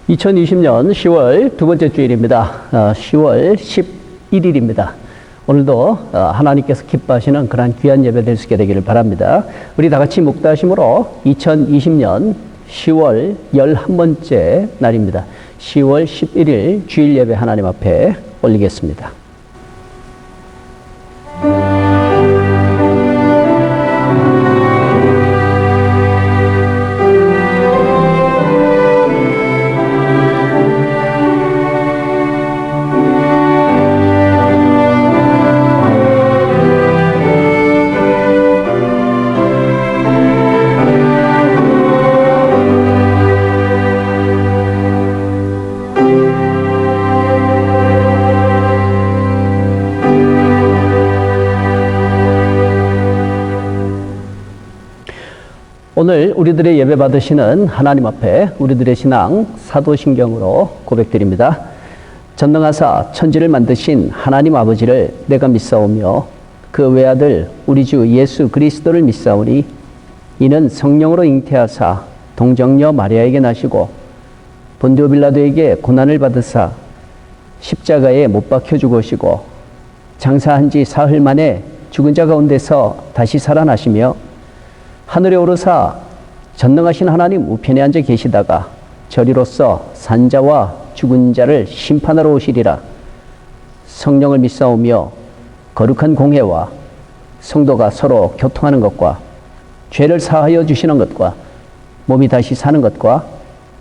2020년 10월 두 번째 주일입니다. 10월 11일입니다. 오늘도 하나님께서 기뻐하시는 그러한 귀한 예배 될 수 있게 되기를 바랍니다. 우리 다 같이 묵다심으로 2020년 10월 11번째 날입니다. 10월 11일 주일 예배 하나님 앞에 올리겠습니다. 오늘 우리들의 예배 받으시는 하나님 앞에 우리들의 신앙 사도신경으로 고백드립니다. 전능하사 천지를 만드신 하나님 아버지를 내가 믿사오며 그 외아들 우리 주 예수 그리스도를 믿사오니 이는 성령으로 잉태하사 동정녀 마리아에게 나시고 본디오 빌라도에게 고난을 받으사 십자가에 못 박혀 죽으시고 장사한 지 사흘 만에 죽은 자 가운데서 다시 살아나시며 하늘에 오르사 전능하신 하나님 우편에 앉아 계시다가 저리로서 산자와 죽은 자를 심판하러 오시리라. 성령을 믿사오며 거룩한 공회와 성도가 서로 교통하는 것과 죄를 사하여 주시는 것과 몸이 다시 사는 것과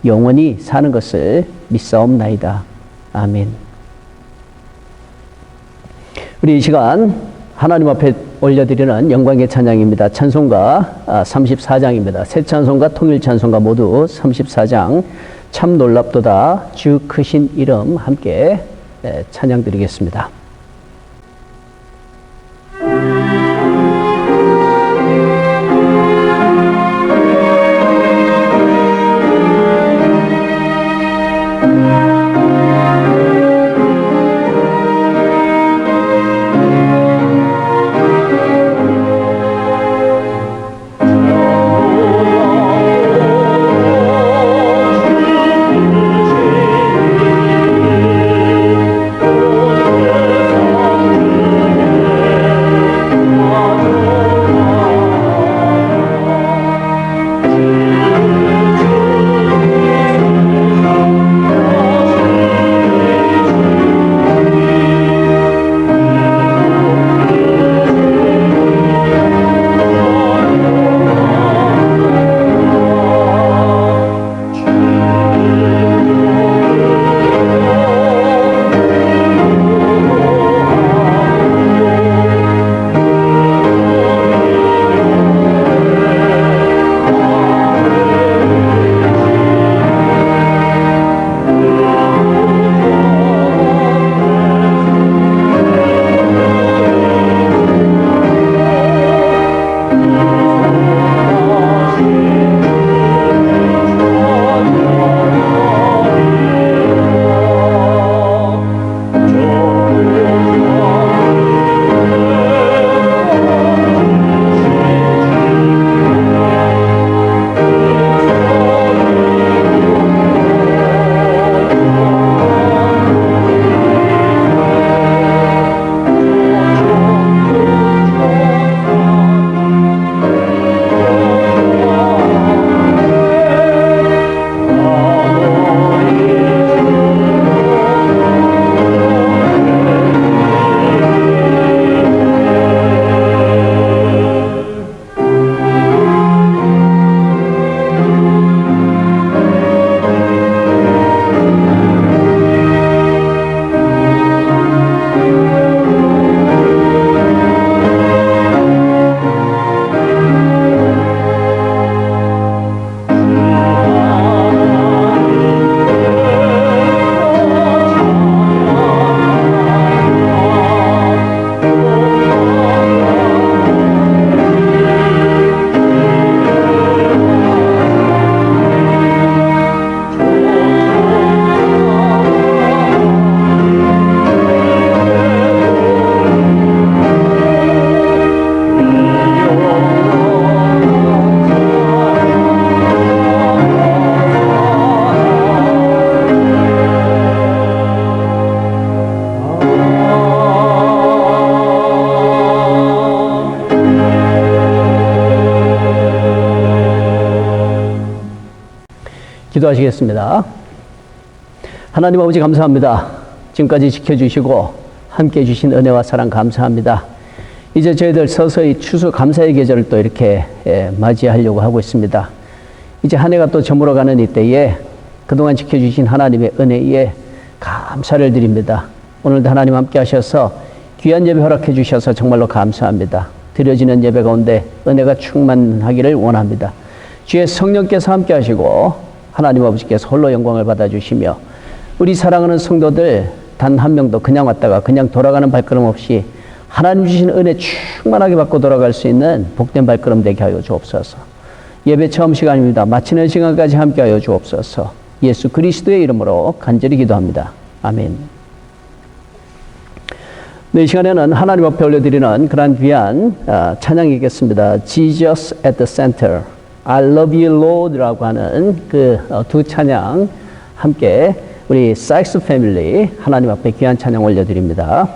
영원히 사는 것을 믿사옵나이다. 아멘. 우리 이 시간 하나님 앞에 올려드리는 영광의 찬양입니다. 찬송가 34장입니다. 새 찬송가 통일 찬송가 모두 34장 참 놀랍도다 주 크신 이름 함께 찬양 드리겠습니다. 기도하시겠습니다. 하나님 아버지 감사합니다. 지금까지 지켜주시고 함께해 주신 은혜와 사랑 감사합니다. 이제 저희들 서서히 추수 감사의 계절을 또 이렇게 맞이하려고 하고 있습니다. 이제 한 해가 또 저물어가는 이때에 그동안 지켜주신 하나님의 은혜에 감사를 드립니다. 오늘도 하나님 함께 하셔서 귀한 예배 허락해 주셔서 정말로 감사합니다. 드려지는 예배 가운데 은혜가 충만하기를 원합니다. 주의 성령께서 함께 하시고 하나님 아버지께서 홀로 영광을 받아주시며 우리 사랑하는 성도들 단 한 명도 그냥 왔다가 그냥 돌아가는 발걸음 없이 하나님 주신 은혜 충만하게 받고 돌아갈 수 있는 복된 발걸음 되게 하여 주옵소서. 예배 처음 시간입니다. 마치는 시간까지 함께 하여 주옵소서. 예수 그리스도의 이름으로 간절히 기도합니다. 아멘. 네, 이 시간에는 하나님 앞에 올려드리는 그런 귀한 찬양이겠습니다. Jesus at the Center, I love you Lord라고 하는 그 두 찬양 함께 우리 사이스 패밀리 하나님 앞에 귀한 찬양 올려드립니다.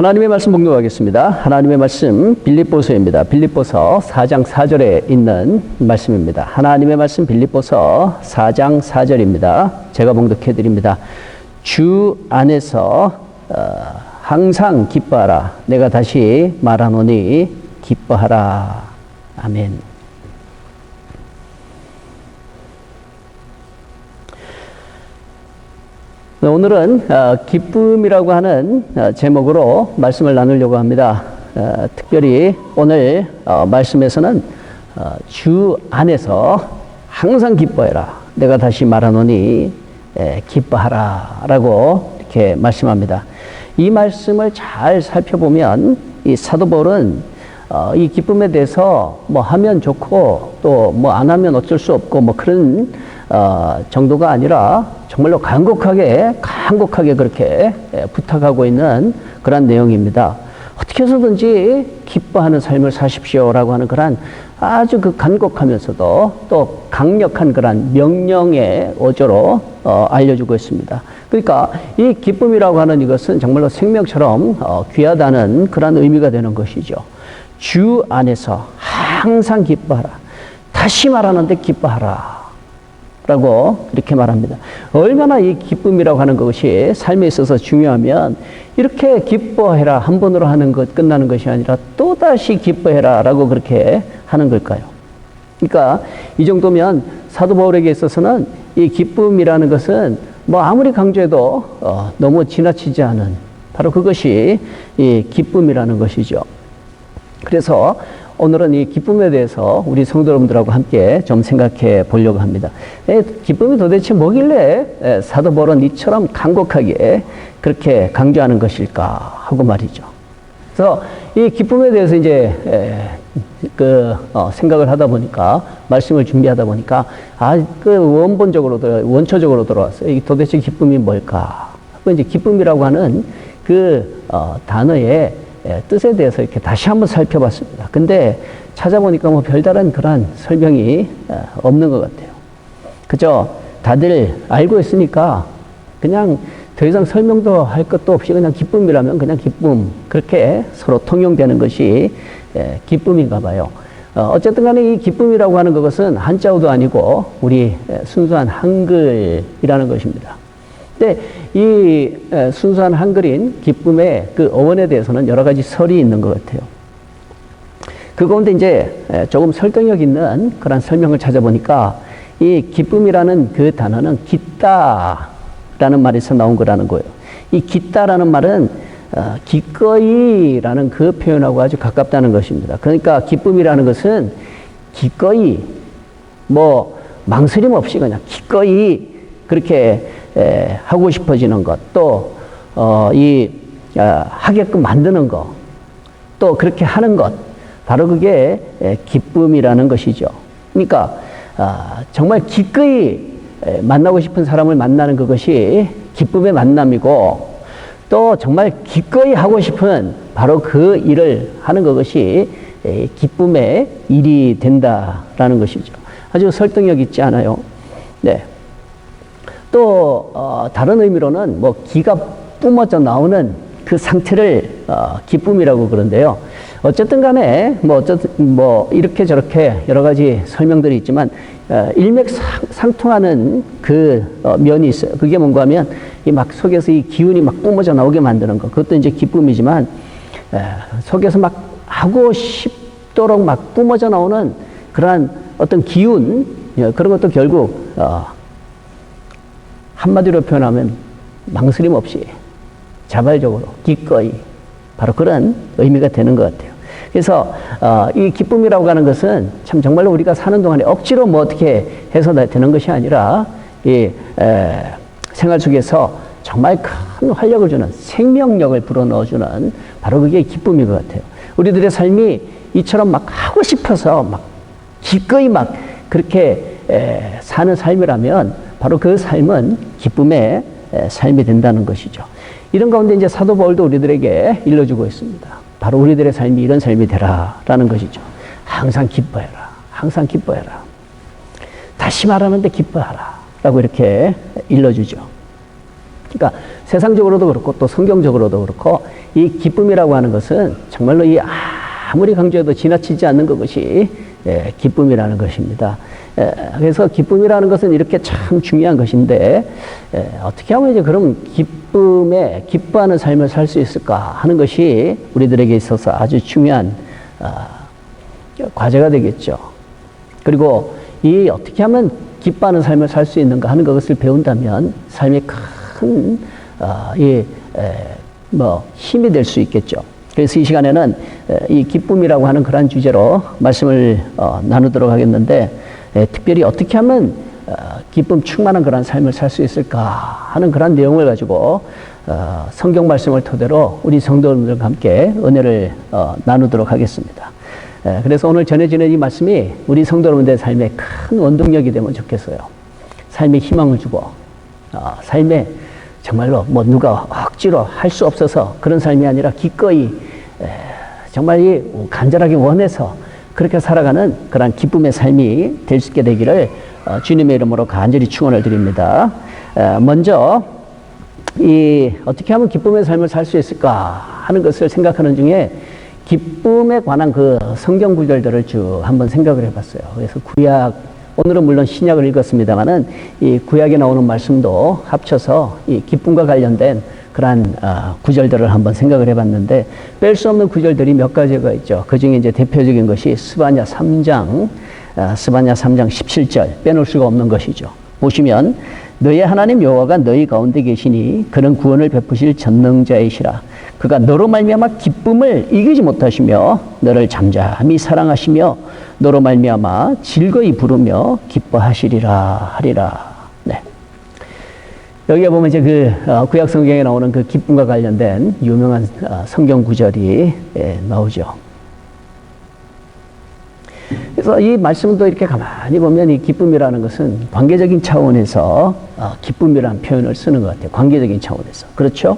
하나님의 말씀 봉독하겠습니다. 하나님의 말씀 빌립보서입니다. 빌립보서 4장 4절에 있는 말씀입니다. 하나님의 말씀 빌립보서 4장 4절입니다. 제가 봉독해 드립니다. 주 안에서 항상 기뻐하라. 내가 다시 말하노니 기뻐하라. 아멘. 오늘은 기쁨이라고 하는 제목으로 말씀을 나누려고 합니다. 특별히 오늘 말씀에서는 주 안에서 항상 기뻐해라. 내가 다시 말하노니 기뻐하라 라고 이렇게 말씀합니다. 이 말씀을 잘 살펴보면 이 사도 바울은 이 기쁨에 대해서 뭐 하면 좋고 또 뭐 안 하면 어쩔 수 없고 뭐 그런 정도가 아니라 정말로 간곡하게 그렇게 부탁하고 있는 그런 내용입니다. 어떻게 해서든지 기뻐하는 삶을 사십시오라고 하는 그런 아주 그 간곡하면서도 또 강력한 그런 명령의 어조로 알려주고 있습니다. 그러니까 이 기쁨이라고 하는 이것은 정말로 생명처럼 귀하다는 그런 의미가 되는 것이죠. 주 안에서 항상 기뻐하라. 다시 말하는데 기뻐하라. 라고 이렇게 말합니다. 얼마나 이 기쁨이라고 하는 것이 삶에 있어서 중요하면 이렇게 기뻐해라 한 번으로 하는 것 끝나는 것이 아니라 또다시 기뻐해라 라고 그렇게 하는 걸까요? 그러니까 이 정도면 사도 바울에게 있어서는 이 기쁨이라는 것은 뭐 아무리 강조해도 너무 지나치지 않은 바로 그것이 이 기쁨이라는 것이죠. 그래서 오늘은 이 기쁨에 대해서 우리 성도 여러분들하고 함께 좀 생각해 보려고 합니다. 기쁨이 도대체 뭐길래 사도 바울은 이처럼 간곡하게 그렇게 강조하는 것일까 하고 말이죠. 그래서 이 기쁨에 대해서 이제 생각을 하다 보니까 말씀을 준비하다 보니까 원초적으로 들어왔어요. 이 도대체 기쁨이 뭘까? 하고 이제 기쁨이라고 하는 그 단어의 뜻에 대해서 이렇게 다시 한번 살펴봤습니다. 근데 찾아보니까 뭐 별다른 그런 설명이 없는 것 같아요. 그죠? 다들 알고 있으니까 그냥 더 이상 설명도 할 것도 없이 그냥 기쁨이라면 그냥 기쁨. 그렇게 서로 통용되는 것이 기쁨인가 봐요. 어쨌든 간에 이 기쁨이라고 하는 것은 한자어도 아니고 우리 순수한 한글이라는 것입니다. 근데 이 순수한 한글인 기쁨의 그 어원에 대해서는 여러 가지 설이 있는 것 같아요. 그 가운데 이제 조금 설득력 있는 그런 설명을 찾아보니까 이 기쁨이라는 그 단어는 기다라는 말에서 나온 거라는 거예요. 이 기다라는 말은 기꺼이라는 그 표현하고 아주 가깝다는 것입니다. 그러니까 기쁨이라는 것은 기꺼이 뭐 망설임 없이 그냥 기꺼이 그렇게 하고 싶어지는 것, 또 하게끔 만드는 것, 또 그렇게 하는 것, 바로 그게 기쁨이라는 것이죠. 그러니까 정말 기꺼이 만나고 싶은 사람을 만나는 그것이 기쁨의 만남이고, 또 정말 기꺼이 하고 싶은 바로 그 일을 하는 그것이 기쁨의 일이 된다라는 것이죠. 아주 설득력 있지 않아요? 네. 또 다른 의미로는 뭐 기가 뿜어져 나오는 그 상태를 기쁨이라고 그러는데요. 어쨌든 간에 뭐 이렇게 저렇게 여러 가지 설명들이 있지만 일맥상통하는 그 면이 있어요. 그게 뭔가 하면 이 막 속에서 이 기운이 막 뿜어져 나오게 만드는 것. 그것도 이제 기쁨이지만 속에서 막 하고 싶도록 막 뿜어져 나오는 그러한 어떤 기운, 그런 것도 결국 한마디로 표현하면 망설임 없이 자발적으로 기꺼이 바로 그런 의미가 되는 것 같아요. 그래서 이 기쁨이라고 하는 것은 참 정말로 우리가 사는 동안에 억지로 뭐 어떻게 해서 되는 것이 아니라 이 생활 속에서 정말 큰 활력을 주는 생명력을 불어넣어주는 바로 그게 기쁨인 것 같아요. 우리들의 삶이 이처럼 막 하고 싶어서 막 기꺼이 막 그렇게 사는 삶이라면 바로 그 삶은 기쁨의 삶이 된다는 것이죠. 이런 가운데 이제 사도 바울도 우리들에게 일러주고 있습니다. 바로 우리들의 삶이 이런 삶이 되라라는 것이죠. 항상 기뻐해라. 항상 기뻐해라. 다시 말하는데 기뻐하라. 라고 이렇게 일러주죠. 그러니까 세상적으로도 그렇고 또 성경적으로도 그렇고 이 기쁨이라고 하는 것은 정말로 이 아무리 강조해도 지나치지 않는 그것이 기쁨이라는 것입니다. 그래서 기쁨이라는 것은 이렇게 참 중요한 것인데 어떻게 하면 이제 그럼 기쁨에 기뻐하는 삶을 살 수 있을까 하는 것이 우리들에게 있어서 아주 중요한 과제가 되겠죠. 그리고 이 어떻게 하면 기뻐하는 삶을 살 수 있는가 하는 것을 배운다면 삶에 큰 힘이 될 수 있겠죠. 그래서 이 시간에는 이 기쁨이라고 하는 그러한 주제로 말씀을 나누도록 하겠는데 특별히 어떻게 하면 기쁨 충만한 그런 삶을 살 수 있을까 하는 그런 내용을 가지고 성경 말씀을 토대로 우리 성도님들과 함께 은혜를 나누도록 하겠습니다. 그래서 오늘 전해지는 이 말씀이 우리 성도 여러분들의 삶에 큰 원동력이 되면 좋겠어요. 삶에 희망을 주고 삶에 정말로 뭐 누가 억지로 할 수 없어서 그런 삶이 아니라 기꺼이 정말 간절하게 원해서 그렇게 살아가는 그런 기쁨의 삶이 될 수 있게 되기를 주님의 이름으로 간절히 축원을 드립니다. 먼저 어떻게 하면 기쁨의 삶을 살 수 있을까 하는 것을 생각하는 중에 기쁨에 관한 그 성경 구절들을 쭉 한번 생각을 해봤어요. 그래서 오늘은 물론 신약을 읽었습니다만은 이 구약에 나오는 말씀도 합쳐서 이 기쁨과 관련된 그러한 구절들을 한번 생각을 해봤는데 뺄 수 없는 구절들이 몇 가지가 있죠. 그 중에 이제 대표적인 것이 스바냐 3장 17절 빼놓을 수가 없는 것이죠. 보시면 너희 하나님 여호와가 너희 가운데 계시니 그는 구원을 베푸실 전능자이시라. 그가 너로 말미암아 기쁨을 이기지 못하시며 너를 잠잠히 사랑하시며 너로 말미암아 즐거이 부르며 기뻐하시리라 하리라. 네. 여기에 보면 이제 구약 성경에 나오는 그 기쁨과 관련된 유명한 성경 구절이 나오죠. 그래서 이 말씀도 이렇게 가만히 보면 이 기쁨이라는 것은 관계적인 차원에서 기쁨이라는 표현을 쓰는 것 같아요. 관계적인 차원에서. 그렇죠?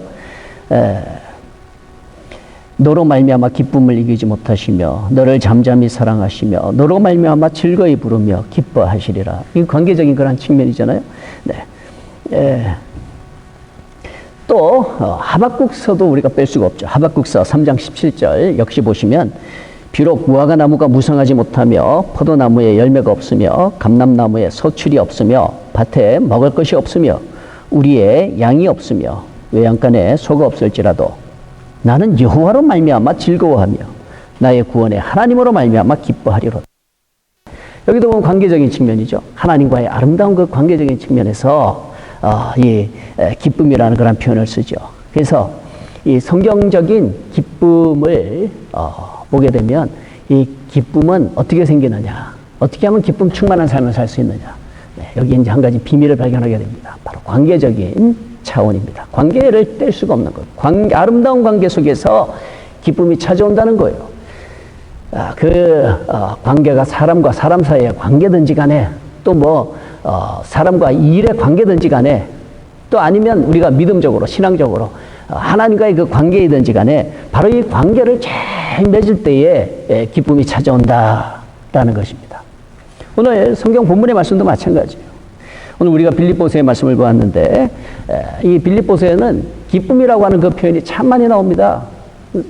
너로 말미암아 기쁨을 이기지 못하시며 너를 잠잠히 사랑하시며 너로 말미암아 즐거이 부르며 기뻐하시리라. 이 관계적인 그런 측면이잖아요. 네. 또 하박국서도 우리가 뺄 수가 없죠. 하박국서 3장 17절 역시 보시면 비록 무화과 나무가 무성하지 못하며 포도나무에 열매가 없으며 감람나무에 소출이 없으며 밭에 먹을 것이 없으며 우리의 양이 없으며 외양간에 소가 없을지라도 나는 여호와로 말미암아 즐거워하며 나의 구원의 하나님으로 말미암아 기뻐하리로다. 여기도 보면 관계적인 측면이죠. 하나님과의 아름다운 그 관계적인 측면에서 이 기쁨이라는 그런 표현을 쓰죠. 그래서 이 성경적인 기쁨을 보게 되면 이 기쁨은 어떻게 생기느냐, 어떻게 하면 기쁨 충만한 삶을 살 수 있느냐. 네, 여기 이제 한 가지 비밀을 발견하게 됩니다. 바로 관계적인 차원입니다. 관계를 뗄 수가 없는 거예요. 아름다운 관계 속에서 기쁨이 찾아온다는 거예요. 관계가 사람과 사람 사이의 관계든지 간에 또 사람과 일의 관계든지 간에 또 아니면 우리가 믿음적으로 신앙적으로 하나님과의 그 관계이든지 간에 바로 이 관계를 잘 맺을 때에 기쁨이 찾아온다라는 것입니다. 오늘 성경 본문의 말씀도 마찬가지예요. 오늘 우리가 빌립보서의 말씀을 보았는데 이 빌립보서에는 기쁨이라고 하는 그 표현이 참 많이 나옵니다.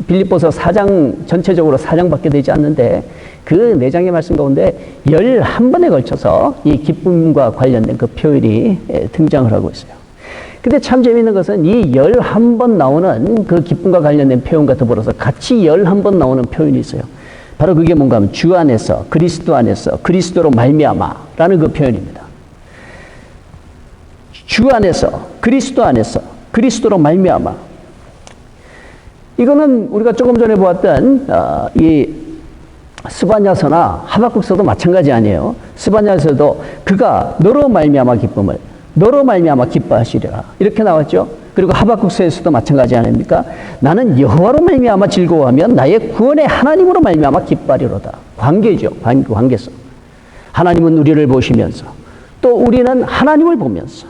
빌립보서 4장 전체적으로 4장밖에 되지 않는데 그 4장의 말씀 가운데 11번에 걸쳐서 이 기쁨과 관련된 그 표현이 등장을 하고 있어요. 근데 참 재미있는 것은 이 11번 나오는 그 기쁨과 관련된 표현과 더불어서 같이 11번 나오는 표현이 있어요. 바로 그게 뭔가 하면 주 안에서, 그리스도 안에서, 그리스도로 말미암아라는 그 표현입니다. 주 안에서, 그리스도 안에서, 그리스도로 말미암아. 이거는 우리가 조금 전에 보았던 이 스바냐서나 하박국서도 마찬가지 아니에요. 스바냐서도 그가 너로 말미암아 기쁨을, 너로 말미암아 기뻐하시리라 이렇게 나왔죠. 그리고 하박국서에서도 마찬가지 아닙니까? 나는 여호와로 말미암아 즐거워하며 나의 구원의 하나님으로 말미암아 기뻐하리로다. 관계죠. 관계성. 하나님은 우리를 보시면서 또 우리는 하나님을 보면서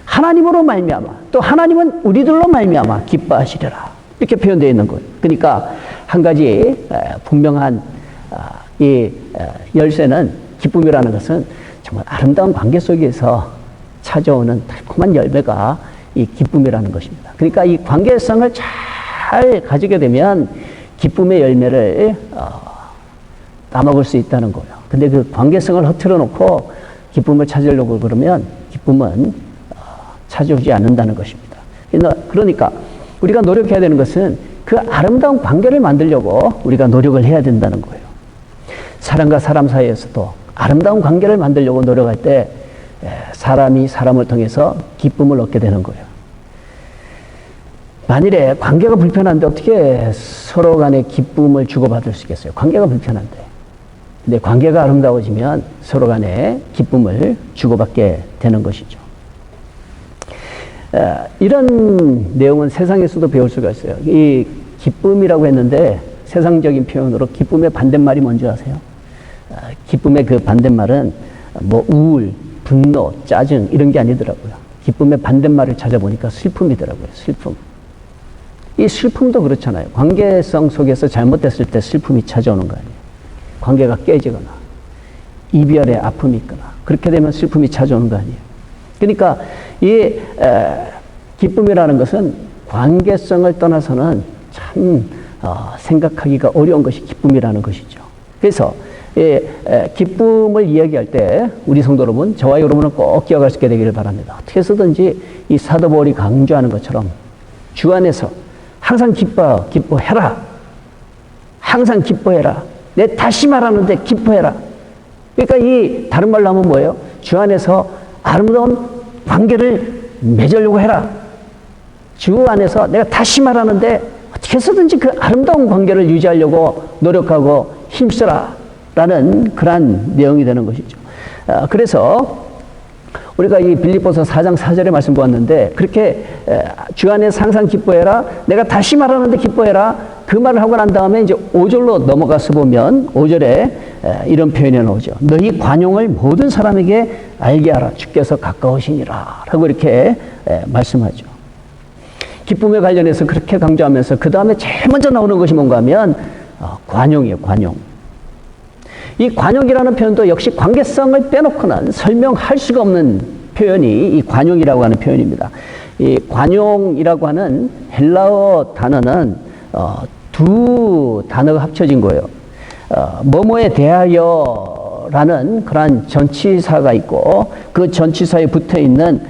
하나님으로 말미암아 또 하나님은 우리들로 말미암아 기뻐하시리라 이렇게 표현되어 있는 거예요. 그러니까 한 가지 분명한 이 열쇠는 기쁨이라는 것은 정말 아름다운 관계 속에서 찾아오는 달콤한 열매가 이 기쁨이라는 것입니다. 그러니까 이 관계성을 잘 가지게 되면 기쁨의 열매를 따먹을 수 있다는 거예요. 근데 그 관계성을 흐트러 놓고 기쁨을 찾으려고 그러면 기쁨은 찾아오지 않는다는 것입니다. 그러니까 우리가 노력해야 되는 것은 그 아름다운 관계를 만들려고 우리가 노력을 해야 된다는 거예요. 사람과 사람 사이에서도 아름다운 관계를 만들려고 노력할 때 사람이 사람을 통해서 기쁨을 얻게 되는 거예요. 만일에 관계가 불편한데 어떻게 서로 간에 기쁨을 주고받을 수 있겠어요? 관계가 불편한데. 근데 관계가 아름다워지면 서로 간에 기쁨을 주고받게 되는 것이죠. 이런 내용은 세상에서도 배울 수가 있어요. 이 기쁨이라고 했는데 세상적인 표현으로 기쁨의 반대말이 뭔지 아세요? 기쁨의 그 반대말은 뭐 우울, 분노, 짜증 이런 게 아니더라고요. 기쁨의 반대말을 찾아보니까 슬픔이더라고요. 슬픔. 이 슬픔도 그렇잖아요. 관계성 속에서 잘못됐을 때 슬픔이 찾아오는 거 아니에요. 관계가 깨지거나 이별의 아픔이 있거나 그렇게 되면 슬픔이 찾아오는 거 아니에요. 그러니까 이 기쁨이라는 것은 관계성을 떠나서는 참 생각하기가 어려운 것이 기쁨이라는 것이죠. 그래서 기쁨을 이야기할 때 우리 성도 여러분, 저와 여러분은 꼭 기억할 수 있게 되기를 바랍니다. 어떻게 해서든지 이 사도 바울이 강조하는 것처럼 주 안에서 항상 기뻐해라. 항상 기뻐해라. 내 다시 말하는데 기뻐해라. 그러니까 이 다른 말로 하면 뭐예요? 주 안에서 아름다운 관계를 맺으려고 해라. 주 안에서 내가 다시 말하는데 어떻게 해서든지 그 아름다운 관계를 유지하려고 노력하고 힘써라. 라는 그러한 내용이 되는 것이죠. 그래서 우리가 이 빌립보서 4장 4절의 말씀 보았는데 그렇게 주 안에서 항상 기뻐해라. 내가 다시 말하는데 기뻐해라. 그 말을 하고 난 다음에 이제 5절로 넘어가서 보면 5절에 이런 표현이 나오죠. 너희 관용을 모든 사람에게 알게 하라. 주께서 가까우시니라. 라고 이렇게 말씀하죠. 기쁨에 관련해서 그렇게 강조하면서 그 다음에 제일 먼저 나오는 것이 뭔가 하면 관용이에요. 관용. 이 관용이라는 표현도 역시 관계성을 빼놓고는 설명할 수가 없는 표현이 이 관용이라고 하는 표현입니다. 이 관용이라고 하는 헬라어 단어는 두 단어가 합쳐진 거예요. 뭐뭐에 대하여라는 그러한 전치사가 있고 그 전치사에 붙어 있는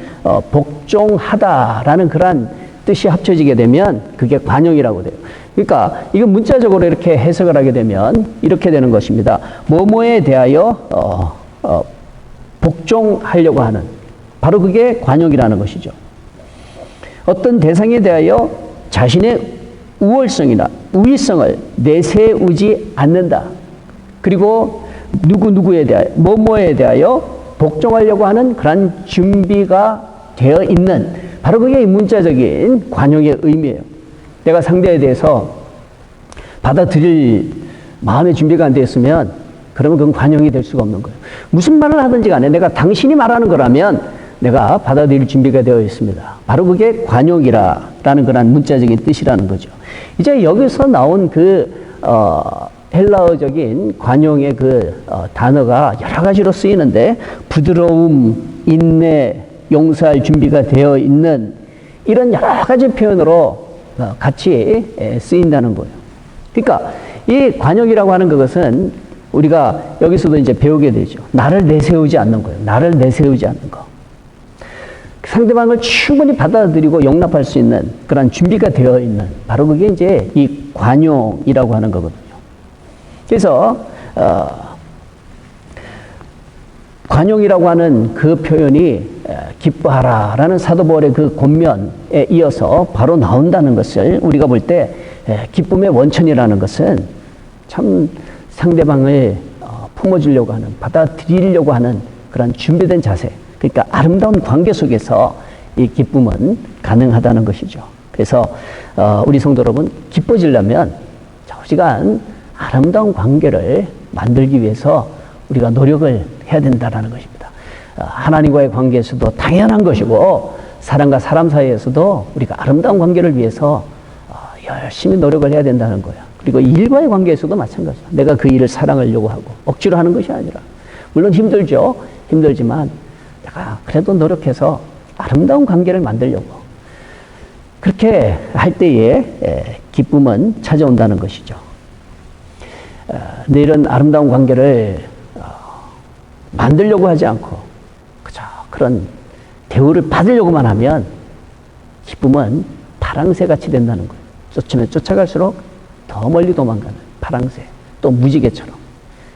복종하다라는 그러한 뜻이 합쳐지게 되면 그게 관용이라고 돼요. 그러니까 이거 문자적으로 이렇게 해석을 하게 되면 이렇게 되는 것입니다. 뭐뭐에 대하여 복종하려고 하는 바로 그게 관용이라는 것이죠. 어떤 대상에 대하여 자신의 우월성이나 우위성을 내세우지 않는다. 그리고 누구에 대하여 뭐뭐에 대하여 복종하려고 하는 그런 준비가 되어 있는 바로 그게 문자적인 관용의 의미예요. 내가 상대에 대해서 받아들일 마음의 준비가 안 되어 있으면 그러면 그건 관용이 될 수가 없는 거예요. 무슨 말을 하든지 간에 내가 당신이 말하는 거라면 내가 받아들일 준비가 되어 있습니다. 바로 그게 관용이라는 그런 문자적인 뜻이라는 거죠. 이제 여기서 나온 그 헬라어적인 관용의 그 단어가 여러 가지로 쓰이는데 부드러움, 인내, 용서할 준비가 되어 있는 이런 여러 가지 표현으로 같이 쓰인다는 거예요. 그러니까 이 관용이라고 하는 그것은 우리가 여기서도 이제 배우게 되죠. 나를 내세우지 않는 거예요. 나를 내세우지 않는 거. 상대방을 충분히 받아들이고 용납할 수 있는 그런 준비가 되어 있는 바로 그게 이제 이 관용이라고 하는 거거든요. 그래서 관용이라고 하는 그 표현이 기뻐하라라는 사도 바울의 그 권면에 이어서 바로 나온다는 것을 우리가 볼 때 기쁨의 원천이라는 것은 참 상대방을 품어주려고 하는 받아들이려고 하는 그런 준비된 자세 그러니까 아름다운 관계 속에서 이 기쁨은 가능하다는 것이죠. 그래서 우리 성도 여러분 기뻐지려면 좌우지간 아름다운 관계를 만들기 위해서 우리가 노력을 해야 된다는 것입니다. 하나님과의 관계에서도 당연한 것이고 사람과 사람 사이에서도 우리가 아름다운 관계를 위해서 열심히 노력을 해야 된다는 거예요. 그리고 일과의 관계에서도 마찬가지예요. 내가 그 일을 사랑하려고 하고 억지로 하는 것이 아니라 물론 힘들죠. 힘들지만 내가 그래도 노력해서 아름다운 관계를 만들려고 그렇게 할 때에 기쁨은 찾아온다는 것이죠. 이런 아름다운 관계를 만들려고 하지 않고 그저 그런 대우를 받으려고만 하면 기쁨은 파랑새같이 된다는 거예요. 쫓으면 쫓아갈수록 더 멀리 도망가는 파랑새, 또 무지개처럼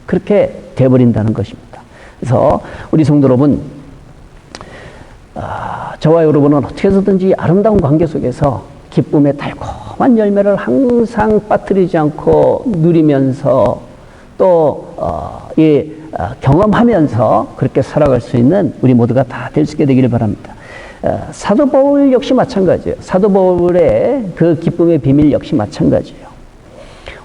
그렇게 돼버린다는 것입니다. 그래서 우리 성도 여러분, 저와 여러분은 어떻게 해서든지 아름다운 관계 속에서 기쁨의 달콤한 열매를 항상 빠뜨리지 않고 누리면서 또 경험하면서 그렇게 살아갈 수 있는 우리 모두가 다 될 수 있게 되기를 바랍니다. 사도 바울 역시 마찬가지예요. 사도 바울의 그 기쁨의 비밀 역시 마찬가지예요.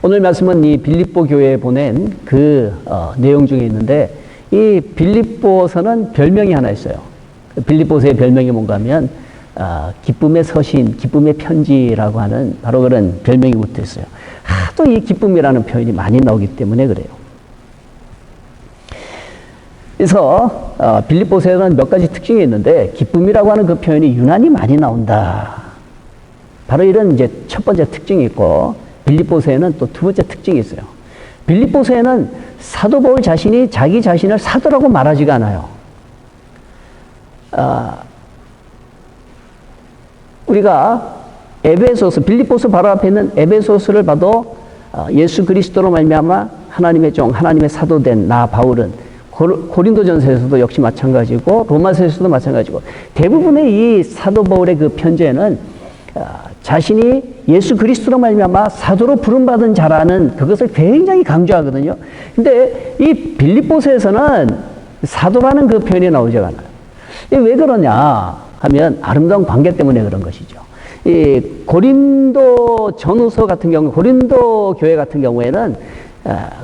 오늘 말씀은 이 빌립보 교회에 보낸 그 내용 중에 있는데, 이 빌립보서는 별명이 하나 있어요. 빌립보서의 별명이 뭔가 하면 기쁨의 서신, 기쁨의 편지라고 하는 바로 그런 별명이 붙어 있어요. 하도 이 기쁨이라는 표현이 많이 나오기 때문에 그래요. 그래서 빌립보서에는 몇 가지 특징이 있는데, 기쁨이라고 하는 그 표현이 유난히 많이 나온다. 바로 이런 이제 첫 번째 특징이 있고, 빌립보서에는 또 두 번째 특징이 있어요. 빌립보서에는 사도 바울 자신이 자기 자신을 사도라고 말하지가 않아요. 우리가 에베소서, 빌립보서 바로 앞에 있는 에베소서를 봐도 예수 그리스도로 말미암아 하나님의 종, 하나님의 사도된 나 바울은, 고린도전서에서도 역시 마찬가지고 로마서에서도 마찬가지고, 대부분의 이 사도 바울의 그 편지에는 자신이 예수 그리스도로 말미암아 사도로 부름받은 자라는 그것을 굉장히 강조하거든요. 근데 이 빌립보서에서는 사도라는 그 표현이 나오지 않아요. 왜 그러냐 하면 아름다운 관계 때문에 그런 것이죠. 이 고린도 전후서 같은 경우, 고린도 교회 같은 경우에는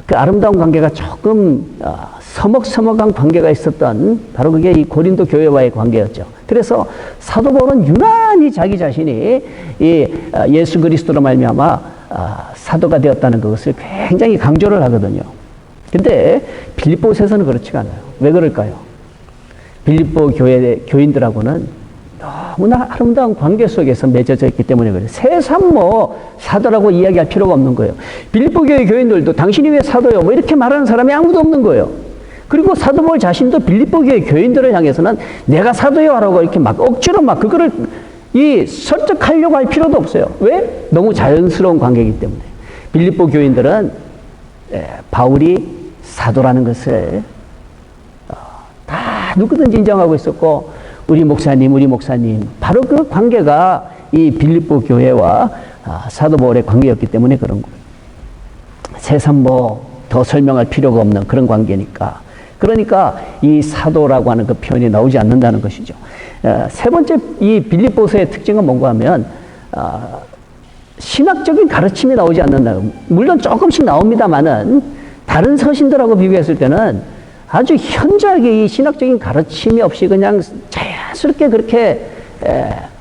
그 아름다운 관계가 조금 서먹서먹한 관계가 있었던, 바로 그게 이 고린도 교회와의 관계였죠. 그래서 사도 바울은 유난히 자기 자신이 이 예수 그리스도로 말미암아 사도가 되었다는 것을 굉장히 강조를 하거든요. 근데 빌립보서에서는 그렇지가 않아요. 왜 그럴까요? 빌립보 교인들하고는 너무나 아름다운 관계 속에서 맺어져 있기 때문에 그래요. 새삼 사도라고 이야기할 필요가 없는 거예요. 빌립보 교회 교인들도 당신이 왜 사도요? 이렇게 말하는 사람이 아무도 없는 거예요. 그리고 사도 바울 자신도 빌립보 교회 교인들을 향해서는 내가 사도요 라고 이렇게 막 억지로 막 그거를 설득하려고 할 필요도 없어요. 왜? 너무 자연스러운 관계이기 때문에. 빌립보 교인들은 바울이 사도라는 것을 다 누구든지 인정하고 있었고, 우리 목사님, 바로 그 관계가 이 빌립보 교회와 사도 바울의 관계였기 때문에 그런 거예요. 새삼 더 설명할 필요가 없는 그런 관계니까. 그러니까 이 사도라고 하는 그 표현이 나오지 않는다는 것이죠. 세 번째 이 빌립보서의 특징은 뭔가 하면 신학적인 가르침이 나오지 않는다. 물론 조금씩 나옵니다만은 다른 서신들하고 비교했을 때는 아주 현저하게 이 신학적인 가르침이 없이 그냥 자연스럽게 그렇게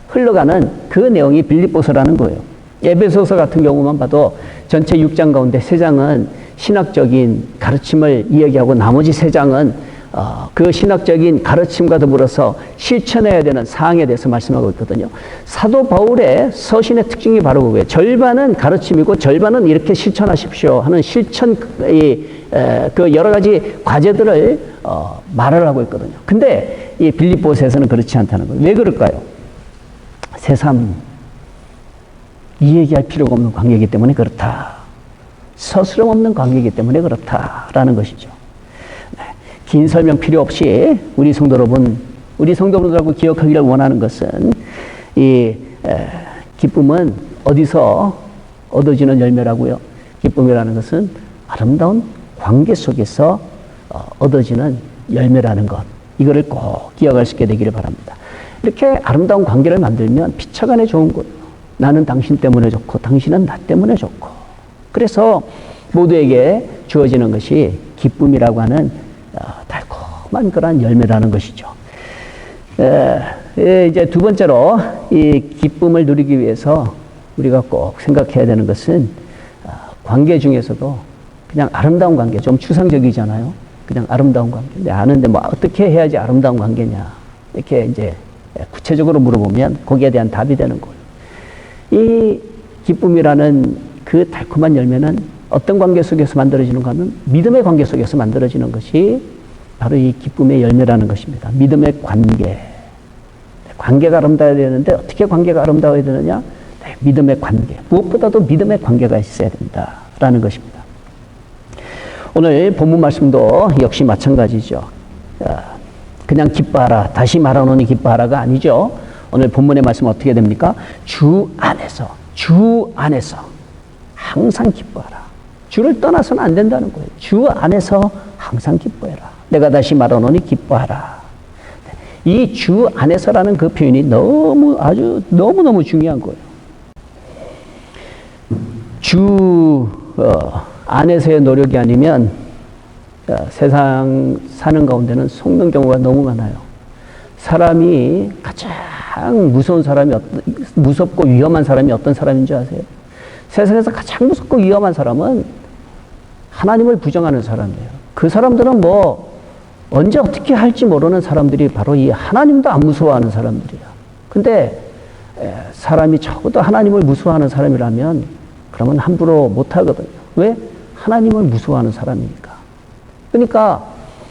흘러가는 그 내용이 빌립보서라는 거예요. 에베소서 같은 경우만 봐도 전체 6장 가운데 3장은 신학적인 가르침을 이야기하고 나머지 3장은 그 신학적인 가르침과 더불어서 실천해야 되는 사항에 대해서 말씀하고 있거든요. 사도 바울의 서신의 특징이 바로 그거예요. 절반은 가르침이고 절반은 이렇게 실천하십시오 하는 실천, 그 여러 가지 과제들을 말을 하고 있거든요. 근데 이 빌립보서에서는 그렇지 않다는 거예요. 왜 그럴까요? 새삼 이 얘기할 필요가 없는 관계이기 때문에 그렇다. 서스럼 없는 관계이기 때문에 그렇다라는 것이죠. 긴 설명 필요 없이 우리 성도 여러분들하고 기억하기를 원하는 것은 이 기쁨은 어디서 얻어지는 열매라고요? 기쁨이라는 것은 아름다운 관계 속에서 얻어지는 열매라는 것. 이거를 꼭 기억할 수 있게 되기를 바랍니다. 이렇게 아름다운 관계를 만들면 피차간에 좋은 거예요. 나는 당신 때문에 좋고 당신은 나 때문에 좋고. 그래서 모두에게 주어지는 것이 기쁨이라고 하는 달콤한 그런 열매라는 것이죠. 이제 두 번째로 이 기쁨을 누리기 위해서 우리가 꼭 생각해야 되는 것은 관계 중에서도 그냥 아름다운 관계, 좀 추상적이잖아요. 그냥 아름다운 관계. 근데 아는데 어떻게 해야지 아름다운 관계냐. 이렇게 이제 구체적으로 물어보면 거기에 대한 답이 되는 거예요. 이 기쁨이라는 그 달콤한 열매는 어떤 관계 속에서 만들어지는가 하면 믿음의 관계 속에서 만들어지는 것이 바로 이 기쁨의 열매라는 것입니다. 믿음의 관계. 관계가 아름다워야 되는데 어떻게 관계가 아름다워야 되느냐? 믿음의 관계. 무엇보다도 믿음의 관계가 있어야 된다라는 것입니다. 오늘 본문 말씀도 역시 마찬가지죠. 그냥 기뻐하라. 다시 말하노니 기뻐하라가 아니죠. 오늘 본문의 말씀은 어떻게 됩니까? 주 안에서 항상 기뻐하라. 주를 떠나서는 안 된다는 거예요. 주 안에서 항상 기뻐해라. 내가 다시 말하노니 기뻐하라. 이 주 안에서라는 그 표현이 너무너무 중요한 거예요. 주 안에서의 노력이 아니면 세상 사는 가운데는 속는 경우가 너무 많아요. 사람이 가장 무서운 사람이 무섭고 위험한 사람이 어떤 사람인 줄 아세요? 세상에서 가장 무섭고 위험한 사람은 하나님을 부정하는 사람이에요. 그 사람들은 언제 어떻게 할지 모르는 사람들이 바로 이 하나님도 안 무서워하는 사람들이야. 근데 사람이 적어도 하나님을 무서워하는 사람이라면 그러면 함부로 못 하거든요. 왜? 하나님을 무서워하는 사람이니까. 그러니까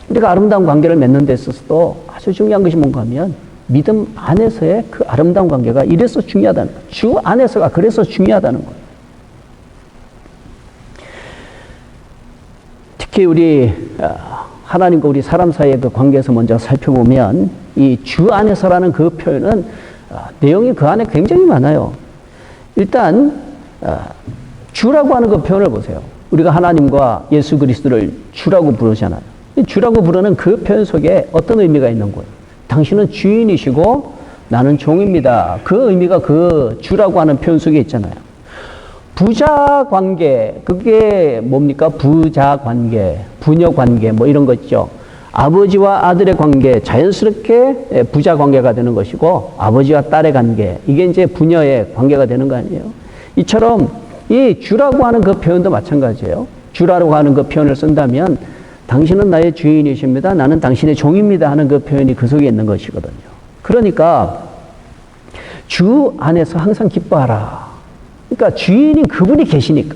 우리가 아름다운 관계를 맺는 데 있어서도 아주 중요한 것이 뭔가 하면 믿음 안에서의 그 아름다운 관계가 이래서 중요하다는 거예요. 주 안에서가 그래서 중요하다는 거예요. 특히 우리 하나님과 우리 사람 사이의 그 관계에서 먼저 살펴보면 이 주 안에서라는 그 표현은 내용이 그 안에 굉장히 많아요. 일단 주라고 하는 그 표현을 보세요. 우리가 하나님과 예수 그리스도를 주라고 부르잖아요. 주라고 부르는 그 표현 속에 어떤 의미가 있는 거예요? 당신은 주인이시고 나는 종입니다. 그 의미가 그 주라고 하는 표현 속에 있잖아요. 부자 관계, 그게 뭡니까? 부자 관계, 부녀 관계, 이런 거 있죠. 아버지와 아들의 관계, 자연스럽게 부자 관계가 되는 것이고, 아버지와 딸의 관계, 이게 이제 부녀의 관계가 되는 거 아니에요? 이처럼 이 주라고 하는 그 표현도 마찬가지예요. 주라고 하는 그 표현을 쓴다면, 당신은 나의 주인이십니다. 나는 당신의 종입니다. 하는 그 표현이 그 속에 있는 것이거든요. 그러니까, 주 안에서 항상 기뻐하라. 그러니까 주인인 그분이 계시니까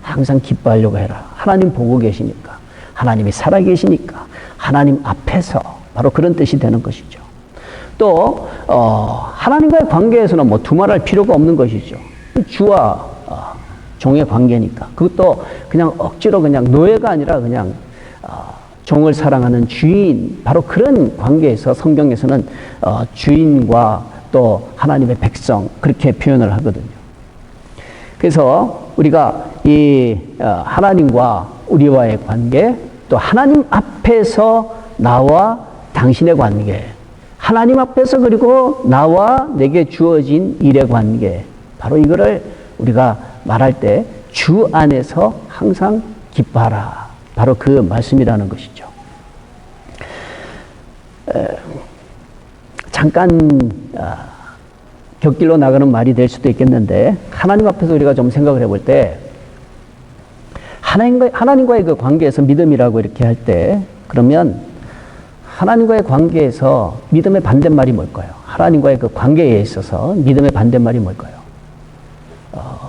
항상 기뻐하려고 해라. 하나님 보고 계시니까. 하나님이 살아계시니까. 하나님 앞에서 바로 그런 뜻이 되는 것이죠. 또 하나님과의 관계에서는 두말할 필요가 없는 것이죠. 주와 종의 관계니까. 그것도 그냥 억지로 그냥 노예가 아니라 그냥 종을 사랑하는 주인, 바로 그런 관계에서 성경에서는 주인과 또 하나님의 백성 그렇게 표현을 하거든요. 그래서 우리가 이 하나님과 우리와의 관계, 또 하나님 앞에서 나와 당신의 관계, 하나님 앞에서 그리고 나와 내게 주어진 일의 관계, 바로 이거를 우리가 말할 때 주 안에서 항상 기뻐하라. 바로 그 말씀이라는 것이죠. 잠깐 곁길로 나가는 말이 될 수도 있겠는데, 하나님 앞에서 우리가 좀 생각을 해볼 때, 하나님과의 그 관계에서 믿음이라고 이렇게 할 때, 그러면 하나님과의 관계에서 믿음의 반대말이 뭘까요? 하나님과의 그 관계에 있어서 믿음의 반대말이 뭘까요?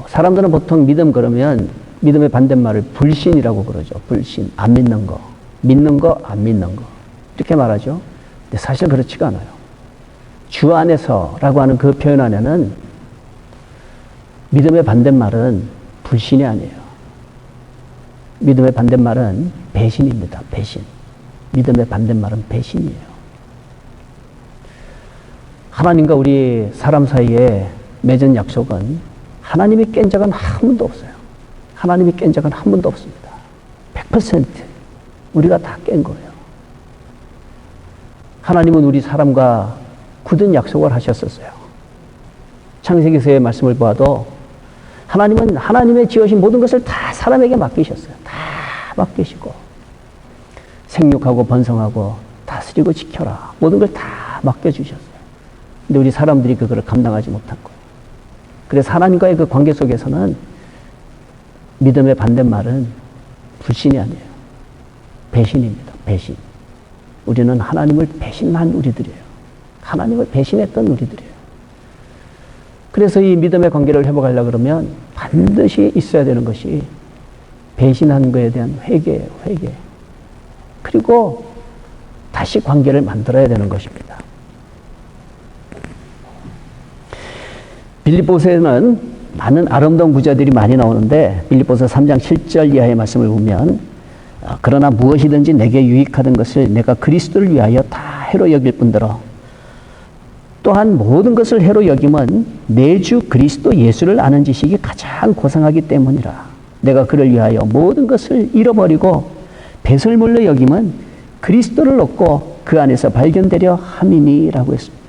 사람들은 보통 믿음 그러면 믿음의 반대말을 불신이라고 그러죠. 불신, 안 믿는 거, 믿는 거, 안 믿는 거, 이렇게 말하죠. 근데 사실 그렇지가 않아요. 주 안에서라고 하는 그 표현 안에는 믿음의 반대말은 불신이 아니에요. 믿음의 반대말은 배신입니다. 배신. 믿음의 반대말은 배신이에요. 하나님과 우리 사람 사이에 맺은 약속은 하나님이 깬 적은 한 번도 없어요. 하나님이 깬 적은 한 번도 없습니다. 100% 우리가 다 깬 거예요. 하나님은 우리 사람과 굳은 약속을 하셨었어요. 창세기서의 말씀을 보아도 하나님은 하나님의 지으신 모든 것을 다 사람에게 맡기셨어요. 다 맡기시고 생육하고 번성하고 다스리고 지켜라. 모든 걸 다 맡겨주셨어요. 근데 우리 사람들이 그거를 감당하지 못한 거예요. 그래서 하나님과의 그 관계 속에서는 믿음의 반대말은 불신이 아니에요. 배신입니다. 배신. 우리는 하나님을 배신한 우리들이에요. 하나님을 배신했던 우리들이에요. 그래서 이 믿음의 관계를 회복하려고 그러면 반드시 있어야 되는 것이 배신한 것에 대한 회개예요, 회개. 그리고 다시 관계를 만들어야 되는 것입니다. 빌립보서에는 많은 아름다운 구절들이 많이 나오는데 빌립보서 3장 7절 이하의 말씀을 보면 그러나 무엇이든지 내게 유익하던 것을 내가 그리스도를 위하여 다 해로 여길 뿐더러 또한 모든 것을 해로 여김은 내 주 그리스도 예수를 아는 지식이 가장 고상하기 때문이라. 내가 그를 위하여 모든 것을 잃어버리고 배설물로 여김은 그리스도를 얻고 그 안에서 발견되려 함이니라고 했습니다.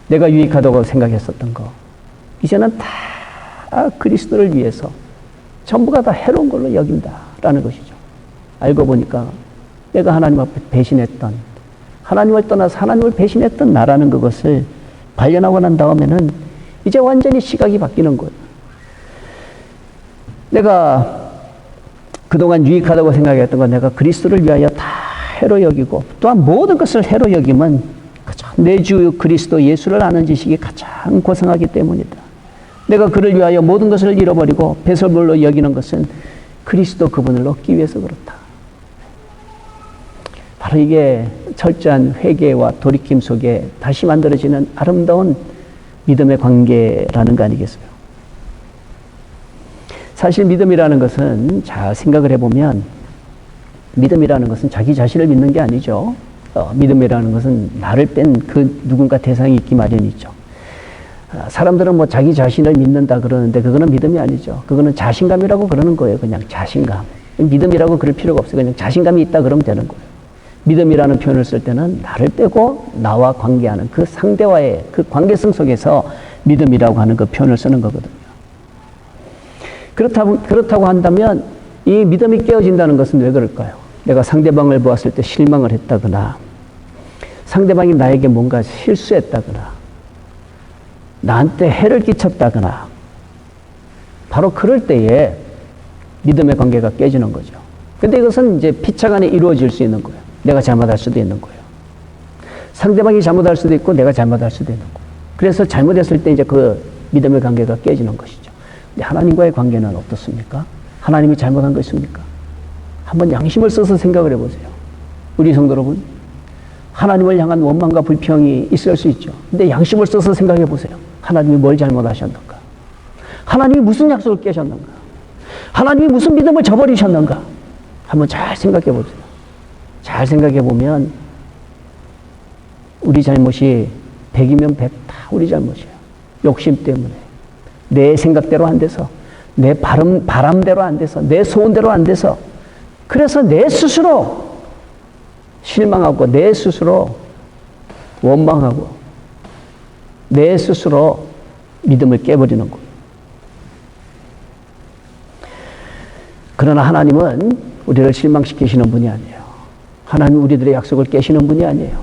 내가 유익하다고 생각했었던 거 이제는 다 그리스도를 위해서 전부가 다 해로운 걸로 여긴다라는 것이죠. 알고 보니까 내가 하나님 앞에 배신했던, 하나님을 떠나서 하나님을 배신했던 나라는 그것을 발견하고 난 다음에는 이제 완전히 시각이 바뀌는 거예요. 내가 그동안 유익하다고 생각했던 건 내가 그리스도를 위하여 다 해로 여기고 또한 모든 것을 해로 여김은 내 주 그리스도 예수를 아는 지식이 가장 고상하기 때문이다. 내가 그를 위하여 모든 것을 잃어버리고 배설물로 여기는 것은 그리스도 그분을 얻기 위해서 그렇다. 바로 이게 철저한 회개와 돌이킴 속에 다시 만들어지는 아름다운 믿음의 관계라는 거 아니겠어요? 사실 믿음이라는 것은 잘 생각을 해보면 믿음이라는 것은 자기 자신을 믿는 게 아니죠. 믿음이라는 것은 나를 뺀 그 누군가 대상이 있기 마련이죠. 사람들은 뭐 자기 자신을 믿는다 그러는데 그거는 믿음이 아니죠. 그거는 자신감이라고 그러는 거예요. 그냥 자신감. 믿음이라고 그럴 필요가 없어요. 그냥 자신감이 있다 그러면 되는 거예요. 믿음이라는 표현을 쓸 때는 나를 빼고 나와 관계하는 그 상대와의 그 관계성 속에서 믿음이라고 하는 그 표현을 쓰는 거거든요. 그렇다고 한다면 이 믿음이 깨어진다는 것은 왜 그럴까요? 내가 상대방을 보았을 때 실망을 했다거나 상대방이 나에게 뭔가 실수했다거나 나한테 해를 끼쳤다거나 바로 그럴 때에 믿음의 관계가 깨지는 거죠. 근데 이것은 이제 피차간에 이루어질 수 있는 거예요. 내가 잘못할 수도 있는 거예요. 상대방이 잘못할 수도 있고 내가 잘못할 수도 있는 거예요. 그래서 잘못했을 때 이제 그 믿음의 관계가 깨지는 것이죠. 근데 하나님과의 관계는 어떻습니까? 하나님이 잘못한 거 있습니까? 한번 양심을 써서 생각을 해보세요. 우리 성도 여러분, 하나님을 향한 원망과 불평이 있을 수 있죠. 근데 양심을 써서 생각해 보세요. 하나님이 뭘 잘못하셨는가? 하나님이 무슨 약속을 깨셨는가? 하나님이 무슨 믿음을 저버리셨는가? 한번 잘 생각해 보세요. 잘 생각해 보면 우리 잘못이 100이면 100 다 우리 잘못이에요. 욕심 때문에. 내 생각대로 안 돼서, 내 바람대로 안 돼서, 내 소원대로 안 돼서, 그래서 내 스스로 실망하고, 내 스스로 원망하고, 내 스스로 믿음을 깨버리는 거예요. 그러나 하나님은 우리를 실망시키시는 분이 아니에요. 하나님은 우리들의 약속을 깨시는 분이 아니에요.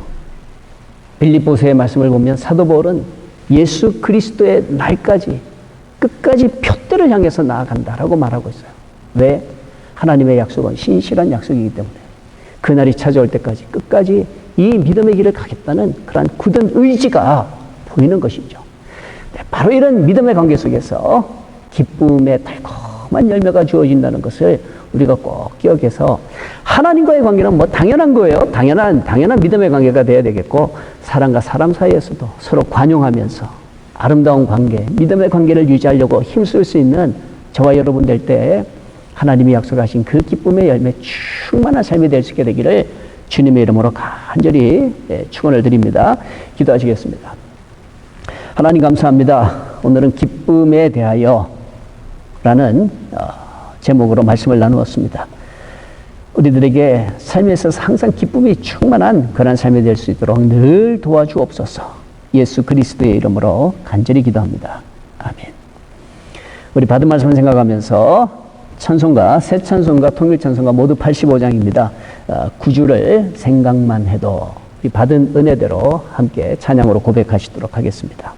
빌립보서의 말씀을 보면 사도 바울은 예수 그리스도의 날까지 끝까지 표대를 향해서 나아간다라고 말하고 있어요. 왜? 하나님의 약속은 신실한 약속이기 때문에 그날이 찾아올 때까지 끝까지 이 믿음의 길을 가겠다는 그러한 굳은 의지가 보이는 것이죠. 바로 이런 믿음의 관계 속에서 기쁨의 달콤한 열매가 주어진다는 것을 우리가 꼭 기억해서 하나님과의 관계는 뭐 당연한 거예요. 당연한 믿음의 관계가 돼야 되겠고 사람과 사람 사이에서도 서로 관용하면서 아름다운 관계, 믿음의 관계를 유지하려고 힘쓸 수 있는 저와 여러분 될 때 하나님이 약속하신 그 기쁨의 열매 충만한 삶이 될 수 있게 되기를 주님의 이름으로 간절히 축원을 드립니다. 기도하시겠습니다. 하나님 감사합니다. 오늘은 기쁨에 대하여 라는 제목으로 말씀을 나누었습니다. 우리들에게 삶에 있어서 항상 기쁨이 충만한 그런 삶이 될 수 있도록 늘 도와주옵소서. 예수 그리스도의 이름으로 간절히 기도합니다. 아멘. 우리 받은 말씀을 생각하면서 찬송가, 새 찬송가, 통일 찬송가 모두 85장입니다. 9주를 생각만 해도 우리 받은 은혜대로 함께 찬양으로 고백하시도록 하겠습니다.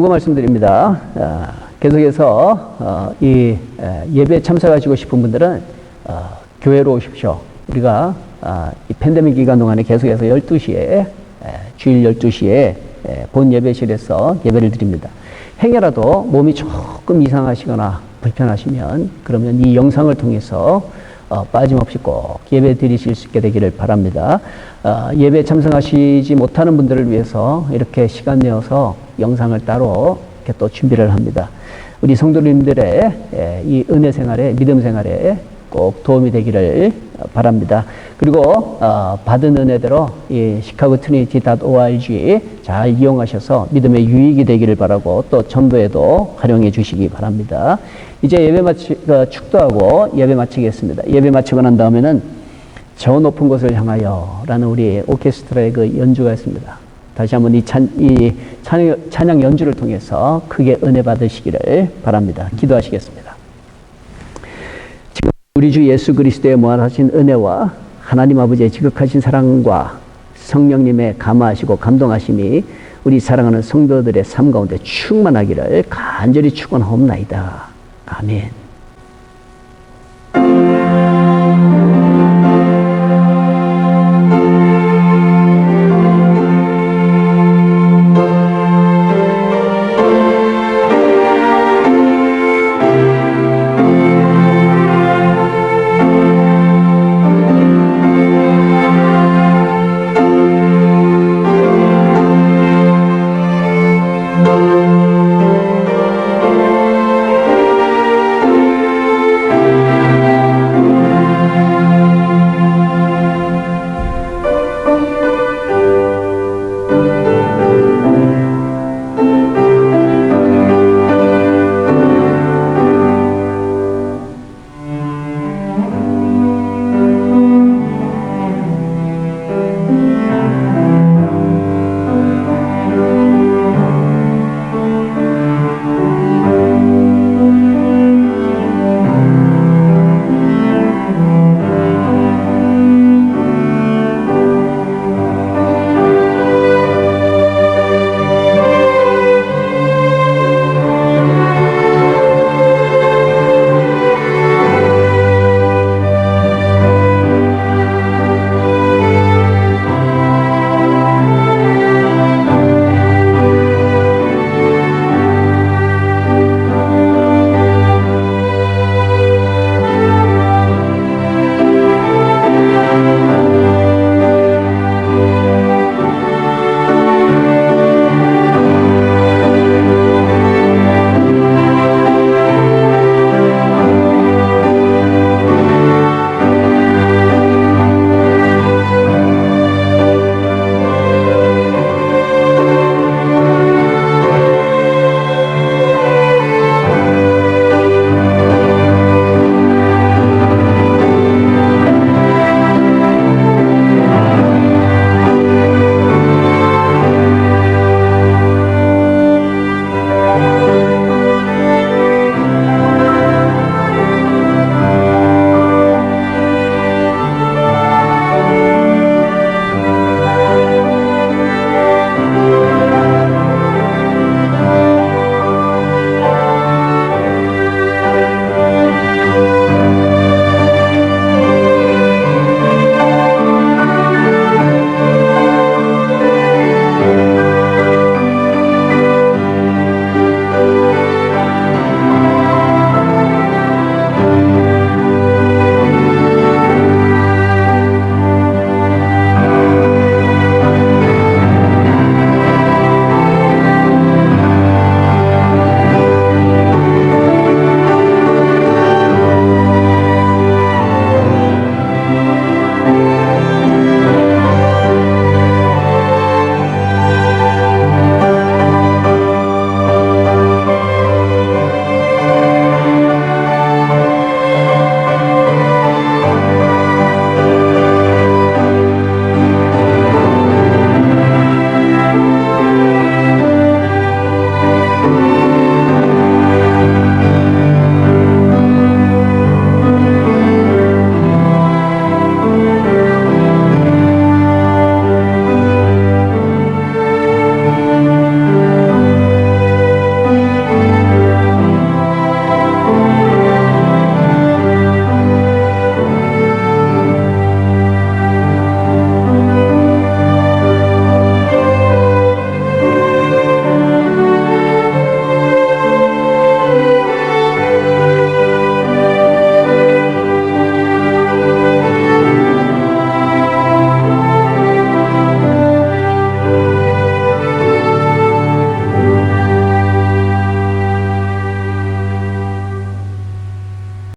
경고 말씀드립니다. 계속해서 이 예배에 참석하시고 싶은 분들은 교회로 오십시오. 우리가 이 팬데믹 기간 동안에 계속해서 12시에 주일 12시에 본 예배실에서 예배를 드립니다. 행여라도 몸이 조금 이상하시거나 불편하시면 그러면 이 영상을 통해서 빠짐없이 꼭 예배 드리실 수 있게 되기를 바랍니다. 예배 참석하시지 못하는 분들을 위해서 이렇게 시간 내어서 영상을 따로 이렇게 또 준비를 합니다. 우리 성도님들의 이 은혜 생활에, 믿음 생활에 꼭 도움이 되기를 바랍니다. 그리고 받은 은혜대로 이 chicago-trinity.org 잘 이용하셔서 믿음의 유익이 되기를 바라고 또 전도에도 활용해 주시기 바랍니다. 이제 예배 축도하고 예배 마치겠습니다. 예배 마치고 난 다음에는 저 높은 곳을 향하여 라는 우리 오케스트라의 그 연주가 있습니다. 다시 한번 이 찬양 연주를 통해서 크게 은혜 받으시기를 바랍니다. 기도하시겠습니다. 지금 우리 주 예수 그리스도의 무한하신 은혜와 하나님 아버지의 지극하신 사랑과 성령님의 감화하시고 감동하심이 우리 사랑하는 성도들의 삶 가운데 충만하기를 간절히 축원하옵나이다. 아멘.